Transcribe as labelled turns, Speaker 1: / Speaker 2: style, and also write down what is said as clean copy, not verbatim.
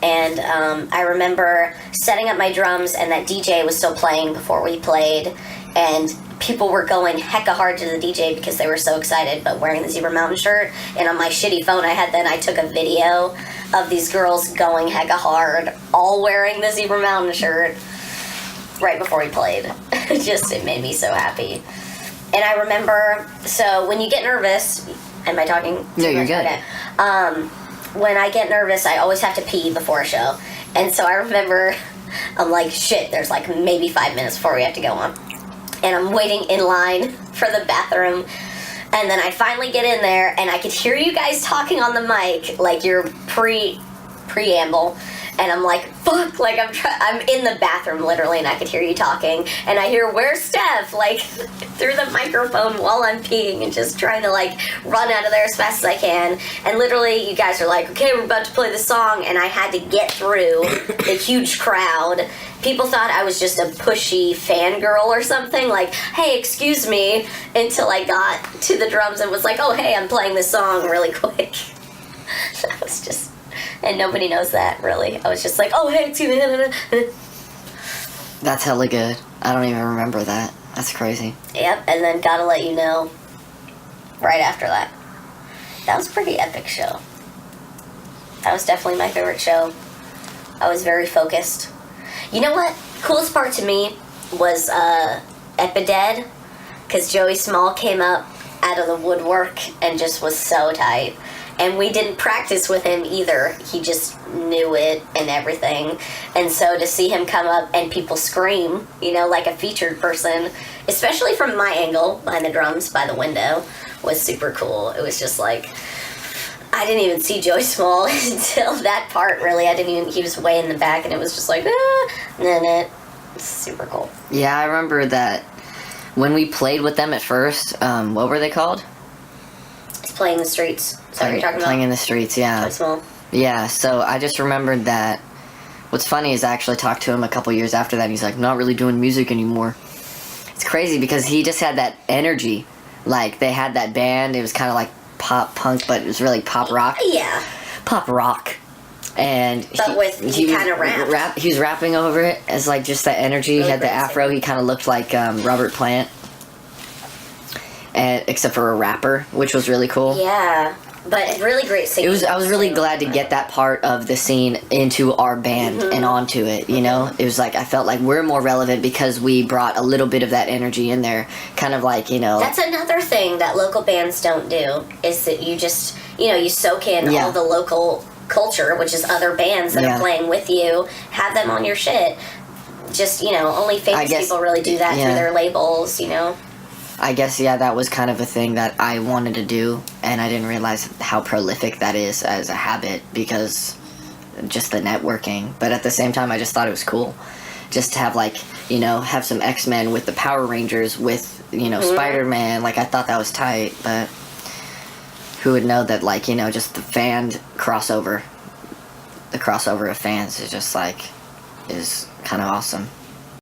Speaker 1: And I remember setting up my drums, and that DJ was still playing before we played, and people were going hecka hard to the DJ because they were so excited, but wearing the Zebra Mountain shirt. And on my shitty phone I took a video of these girls going hecka hard, all wearing the Zebra Mountain shirt right before we played. It made me so happy. And I remember, so when you get nervous, am I talking too
Speaker 2: No, you're
Speaker 1: much?
Speaker 2: good.
Speaker 1: Okay. When I get nervous, I always have to pee before a show. And so I remember, I'm like, shit, there's like maybe 5 minutes before we have to go on. And I'm waiting in line for the bathroom. And then I finally get in there, and I could hear you guys talking on the mic, like your preamble. And I'm like, fuck, like I'm in the bathroom literally, and I could hear you talking. And I hear, where's Steph? Like, through the microphone while I'm peeing, and just trying to like run out of there as fast as I can. And literally you guys are like, okay, we're about to play the song. And I had to get through the huge crowd. People thought I was just a pushy fangirl or something, like, hey, excuse me, until I got to the drums and was like, oh, hey, I'm playing this song really quick. That was just, and nobody knows that, really. I was just like, oh, hey, excuse me.
Speaker 2: That's hella good. I don't even remember that. That's crazy.
Speaker 1: Yep, and then Gotta Let You Know right after that. That was a pretty epic show. That was definitely my favorite show. I was very focused. You know what? Coolest part to me was Epidead, because Joey Small came up out of the woodwork and just was so tight. And we didn't practice with him either. He just knew it and everything. And so to see him come up and people scream, you know, like a featured person, especially from my angle, behind the drums, by the window, was super cool. It was just like, I didn't even see Joey Small until that part, really. He was way in the back, and it was just like, and then it's super cool.
Speaker 2: Yeah, I remember that when we played with them at first, what were they called?
Speaker 1: It's Playing the Streets. Is that what you're talking about?
Speaker 2: Playing in the Streets, yeah.
Speaker 1: Joey Small.
Speaker 2: Yeah, so I just remembered that. What's funny is I actually talked to him a couple years after that, and he's like, not really doing music anymore. It's crazy because he just had that energy. Like, they had that band, it was kind of like pop punk, but it was really pop rock.
Speaker 1: Yeah.
Speaker 2: Pop rock. And
Speaker 1: he kind of rapped.
Speaker 2: He was rapping over it as like just that energy. He had the afro. He kind of looked like Robert Plant, and except for a rapper, which was really cool.
Speaker 1: Yeah, but really great singing.
Speaker 2: I was really glad to get that part of the scene into our band and onto it. You know, it was like I felt like we're more relevant because we brought a little bit of that energy in there. Kind of like, you know.
Speaker 1: That's another thing that local bands don't do, is that you just, you know, you soak in all the local culture, which is other bands that are playing with you, have them on your shit. Just, you know, only famous people really do that through their labels, you know.
Speaker 2: I guess, that was kind of a thing that I wanted to do, and I didn't realize how prolific that is as a habit because just the networking. But at the same time, I just thought it was cool just to have, like, you know, have some X-Men with the Power Rangers with, you know, Spider-Man. Like, I thought that was tight, but who would know that, like, you know, just the crossover of fans is just, like, is kind of awesome.